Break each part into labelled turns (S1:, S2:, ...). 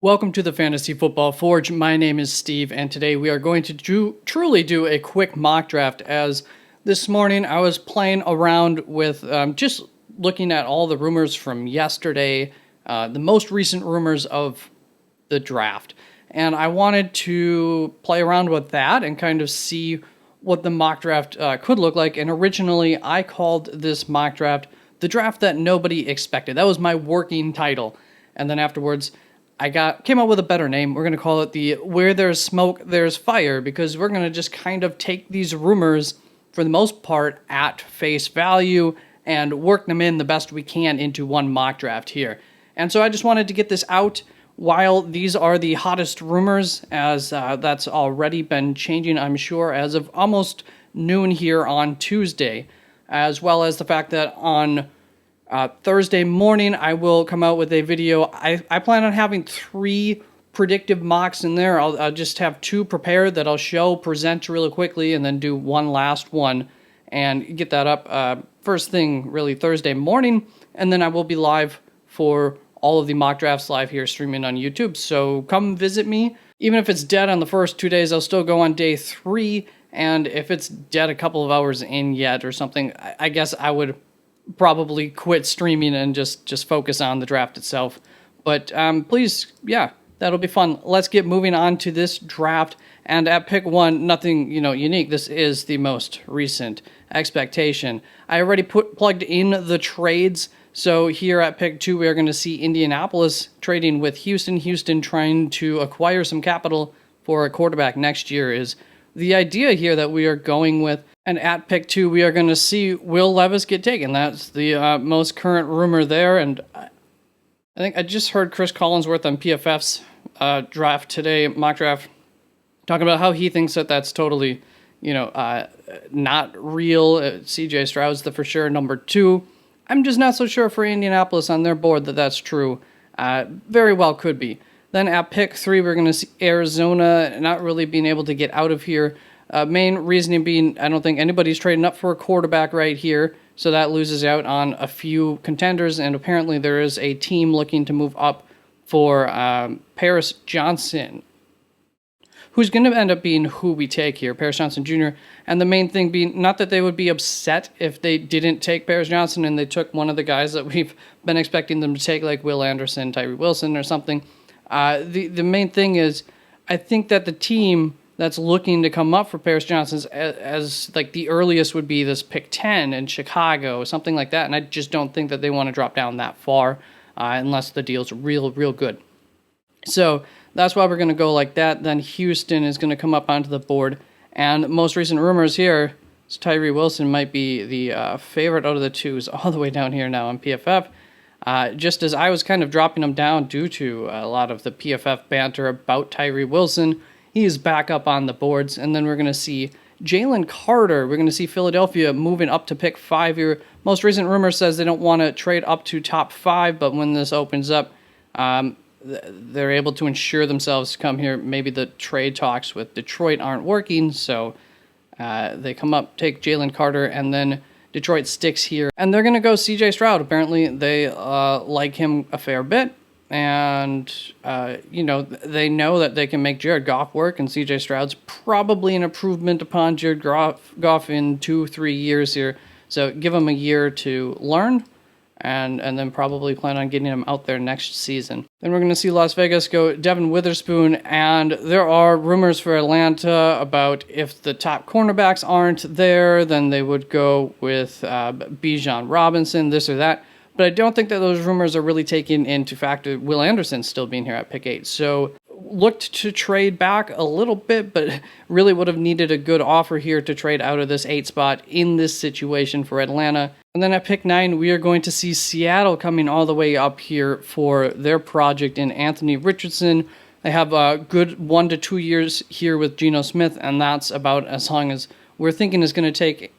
S1: Welcome to the Fantasy Football Forge. My name is Steve, and today we are going to truly do a quick mock draft. As this morning I was playing around with just looking at all the rumors from yesterday, the most recent rumors of the draft, and I wanted to play around with that and kind of see what the mock draft could look like. And originally I called this mock draft the draft that nobody expected. That was my working title, and then afterwards I came up with a better name. We're going to call it the Where There's Smoke, There's Fire, because we're going to just kind of take these rumors, for the most part, at face value and work them in the best we can into one mock draft here. And so I just wanted to get this out while these are the hottest rumors, as that's already been changing, I'm sure, as of almost noon here on Tuesday, as well as the fact that on Thursday morning, I will come out with a video. I plan on having 3 predictive mocks in there. I'll just have 2 prepared that I'll present really quickly, and then do one last one and get that up first thing, really, Thursday morning. And then I will be live for all of the mock drafts live here streaming on YouTube. So come visit me. Even if it's dead on the first 2 days, I'll still go on day 3. And if it's dead a couple of hours in yet or something, I guess I would probably quit streaming and just focus on the draft itself. But please, yeah, that'll be fun. Let's get moving on to this draft. And at pick 1, nothing unique. This is the most recent expectation. I already plugged in the trades. So here at pick 2, we are going to see Indianapolis trading with Houston. Houston trying to acquire some capital for a quarterback next year is the idea here that we are going with. And at pick 2, we are going to see Will Levis get taken. That's the most current rumor there. And I think I just heard Chris Collinsworth on PFF's draft today, mock draft, talking about how he thinks that that's totally, not real. CJ Stroud's the for sure number 2. I'm just not so sure for Indianapolis on their board that that's true. Very well could be. Then at pick 3, we're going to see Arizona not really being able to get out of here. Main reasoning being, I don't think anybody's trading up for a quarterback right here, so that loses out on a few contenders, and apparently there is a team looking to move up for Paris Johnson, who's going to end up being who we take here, Paris Johnson Jr., and the main thing being, not that they would be upset if they didn't take Paris Johnson and they took one of the guys that we've been expecting them to take, like Will Anderson, Tyree Wilson, or something. The main thing is, I think that the team that's looking to come up for Paris Johnson as like the earliest would be this pick 10 in Chicago, something like that. And I just don't think that they want to drop down that far unless the deal's real good. So that's why we're going to go like that. Then Houston is going to come up onto the board. And most recent rumors here is Tyree Wilson might be the favorite out of the 2s all the way down here now on PFF. Just as I was kind of dropping him down due to a lot of the PFF banter about Tyree Wilson, he is back up on the boards. And then we're going to see Jalen Carter. We're going to see Philadelphia moving up to pick 5 here. Most recent rumor says they don't want to trade up to top 5, but when this opens up, they're able to ensure themselves to come here. Maybe the trade talks with Detroit aren't working, so they come up, take Jalen Carter, and then Detroit sticks here. And they're going to go CJ Stroud. Apparently, they like him a fair bit. And, they know that they can make Jared Goff work, and CJ Stroud's probably an improvement upon Jared Goff in 2-3 years here. So give him a year to learn, and then probably plan on getting him out there next season. Then we're going to see Las Vegas go Devin Witherspoon, and there are rumors for Atlanta about if the top cornerbacks aren't there, then they would go with Bijan Robinson, this or that. But I don't think that those rumors are really taken into factor Will Anderson still being here at pick 8. So looked to trade back a little bit, but really would have needed a good offer here to trade out of this 8 spot in this situation for Atlanta. And then at pick 9, we are going to see Seattle coming all the way up here for their project in Anthony Richardson. They have a good 1 to 2 years here with Geno Smith, and that's about as long as we're thinking is going to take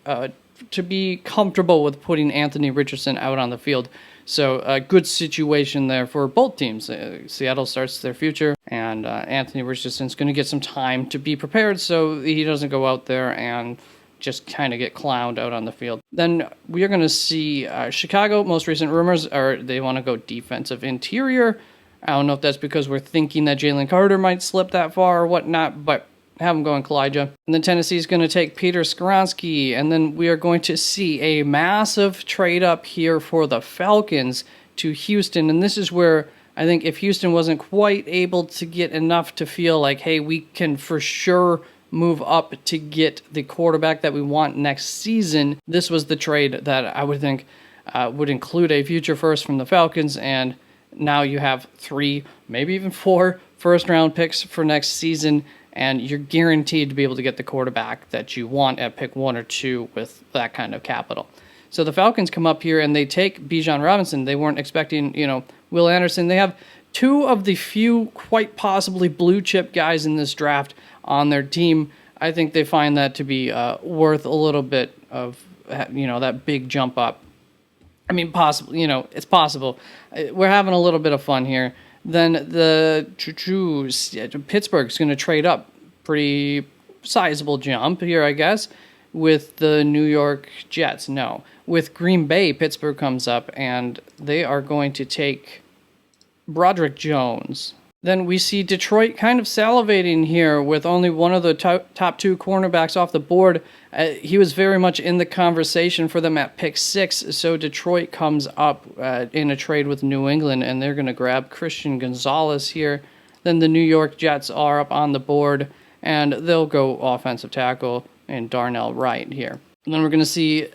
S1: to be comfortable with putting Anthony Richardson out on the field. So a good situation there for both teams. Seattle starts their future, and Anthony Richardson's going to get some time to be prepared so he doesn't go out there and just kind of get clowned out on the field. Then we are going to see Chicago. Most recent rumors are they want to go defensive interior. I don't know if that's because we're thinking that Jalen Carter might slip that far or whatnot, but have him going Kalijah. And then Tennessee's going to take Peter Skoronski, and then we are going to see a massive trade up here for the Falcons to Houston, and this is where I think if Houston wasn't quite able to get enough to feel like, hey, we can for sure move up to get the quarterback that we want next season, this was the trade that I would think would include a future first from the Falcons, and now you have 3, maybe even 4 first-round picks for next season, and you're guaranteed to be able to get the quarterback that you want at pick 1 or 2 with that kind of capital. So the Falcons come up here and they take Bijan Robinson. They weren't expecting, Will Anderson. They have 2 of the few quite possibly blue-chip guys in this draft on their team. I think they find that to be worth a little bit of, that big jump up. I mean, possible, it's possible. We're having a little bit of fun here. Then Pittsburgh's going to trade up. Pretty sizable jump here, I guess, with the New York Jets. No, with Green Bay, Pittsburgh comes up, and they are going to take Broderick Jones. Then we see Detroit kind of salivating here with only one of the top 2 cornerbacks off the board. He was very much in the conversation for them at pick 6, so Detroit comes up in a trade with New England, and they're going to grab Christian Gonzalez here. Then the New York Jets are up on the board, and they'll go offensive tackle and Darnell Wright here. And then we're going to see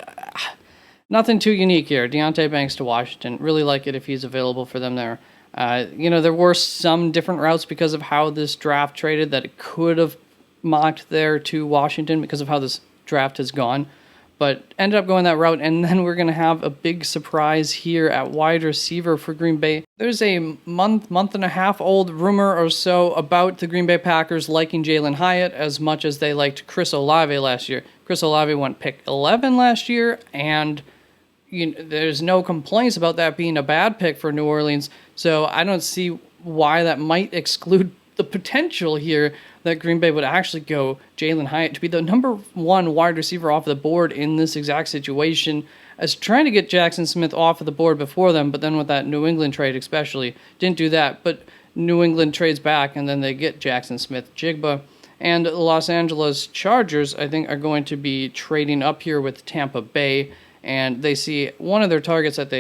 S1: nothing too unique here. Deonte Banks to Washington. Really like it if he's available for them there. There were some different routes because of how this draft traded that it could have mocked there to Washington because of how this draft has gone, but ended up going that route. And then we're going to have a big surprise here at wide receiver for Green Bay. There's a month and a half old rumor or so about the Green Bay Packers liking Jalen Hyatt as much as they liked Chris Olave last year. Chris Olave went pick 11 last year, and there's no complaints about that being a bad pick for New Orleans, so I don't see why that might exclude the potential here that Green Bay would actually go Jalen Hyatt to be the number 1 wide receiver off the board in this exact situation. As trying to get Jackson Smith off of the board before them, but then with that New England trade especially, didn't do that, but New England trades back, and then they get Jackson Smith-Jigba. And the Los Angeles Chargers, I think, are going to be trading up here with Tampa Bay, and they see one of their targets that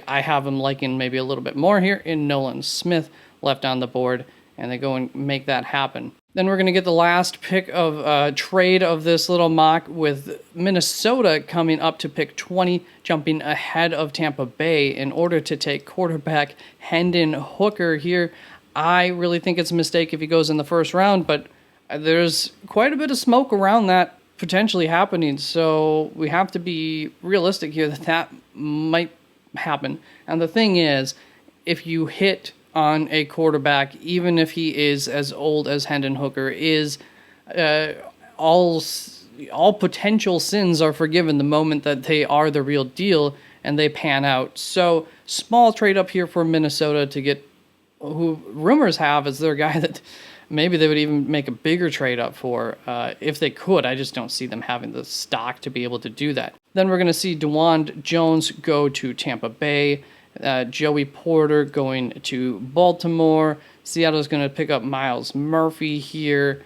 S1: I have them liking maybe a little bit more here in Nolan Smith left on the board, and they go and make that happen. Then we're going to get the last pick of trade of this little mock with Minnesota coming up to pick 20, jumping ahead of Tampa Bay in order to take quarterback Hendon Hooker here. I really think it's a mistake if he goes in the first round, but there's quite a bit of smoke around that potentially happening, so we have to be realistic here that might happen. And the thing is, if you hit on a quarterback, even if he is as old as Hendon Hooker is, all potential sins are forgiven the moment that they are the real deal and they pan out. So small trade up here for Minnesota to get who rumors have is their guy that maybe they would even make a bigger trade up for if they could. I just don't see them having the stock to be able to do that. Then we're going to see DeJuan Jones go to Tampa Bay. Joey Porter going to Baltimore. Seattle's going to pick up Miles Murphy here.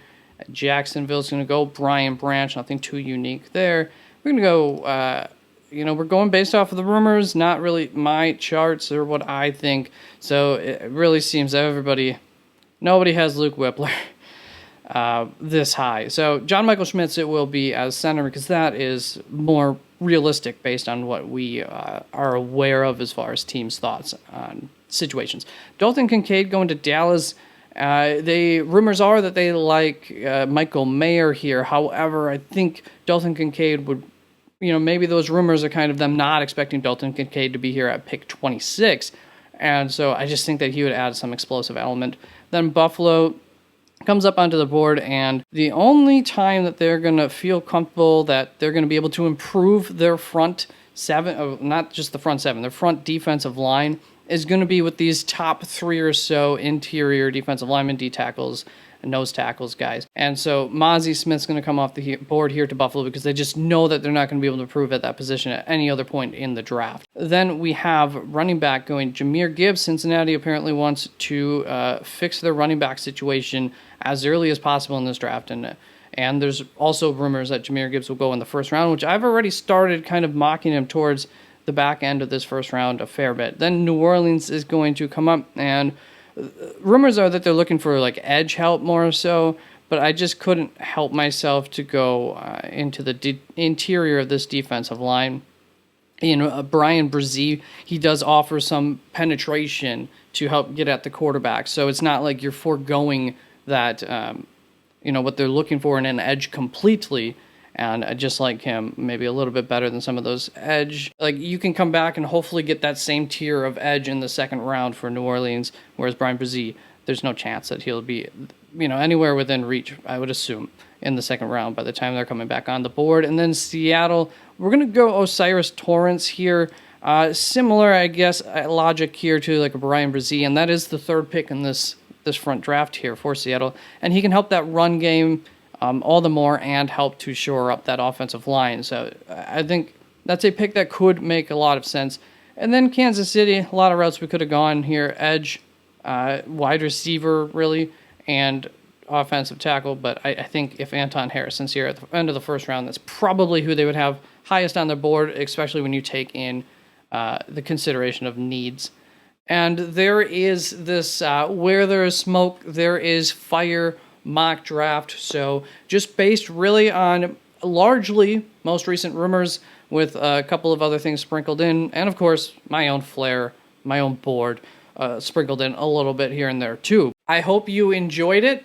S1: Jacksonville's going to go Brian Branch. Nothing too unique there. We're going to go, we're going based off of the rumors, not really my charts or what I think. So it really seems that nobody has Luke Whippler this high. So John Michael Schmitz it will be as center because that is more realistic based on what we are aware of as far as teams' thoughts on situations. Dalton Kincaid going to Dallas. The rumors are that they like Michael Mayer here. However, I think Dalton Kincaid would, maybe those rumors are kind of them not expecting Dalton Kincaid to be here at pick 26. And so I just think that he would add some explosive element. Then Buffalo comes up onto the board, and the only time that they're going to feel comfortable that they're going to be able to improve their front seven, not just the front seven, their front defensive line is going to be with these top 3 or so interior defensive linemen, D tackles, and nose tackles guys. And so Mazi Smith's going to come off the board here to Buffalo because they just know that they're not going to be able to prove at that position at any other point in the draft. Then we have running back going Jahmyr Gibbs. Cincinnati apparently wants to fix their running back situation as early as possible in this draft. And there's also rumors that Jahmyr Gibbs will go in the first round, which I've already started kind of mocking him towards the back end of this first round a fair bit. Then New Orleans is going to come up, and rumors are that they're looking for like edge help more so, but I just couldn't help myself to go into the interior of this defensive line. Brian Brzee, he does offer some penetration to help get at the quarterback, so it's not like you're foregoing that, what they're looking for in an edge completely. And I just like him maybe a little bit better than some of those edge. Like, you can come back and hopefully get that same tier of edge in the second round for New Orleans, whereas Brian Brzee, there's no chance that he'll be, anywhere within reach, I would assume, in the second round by the time they're coming back on the board. And then Seattle, we're going to go O'Cyrus Torrence here. Similar, I guess, logic here to like a Brian Brzee, and that is the third pick in this front draft here for Seattle. And he can help that run game all the more and help to shore up that offensive line. So I think that's a pick that could make a lot of sense. And then Kansas City, a lot of routes we could have gone here. Edge, wide receiver, really, and offensive tackle. But I think if Anton Harrison's here at the end of the first round, that's probably who they would have highest on their board, especially when you take in the consideration of needs. And there is this, where there is smoke, there is fire mock draft. So just based really on largely most recent rumors with a couple of other things sprinkled in, and of course my own flair, my own board sprinkled in a little bit here and there too. I hope you enjoyed it.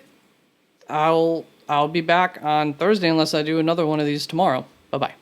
S1: I'll be back on Thursday unless I do another one of these tomorrow. Bye-bye.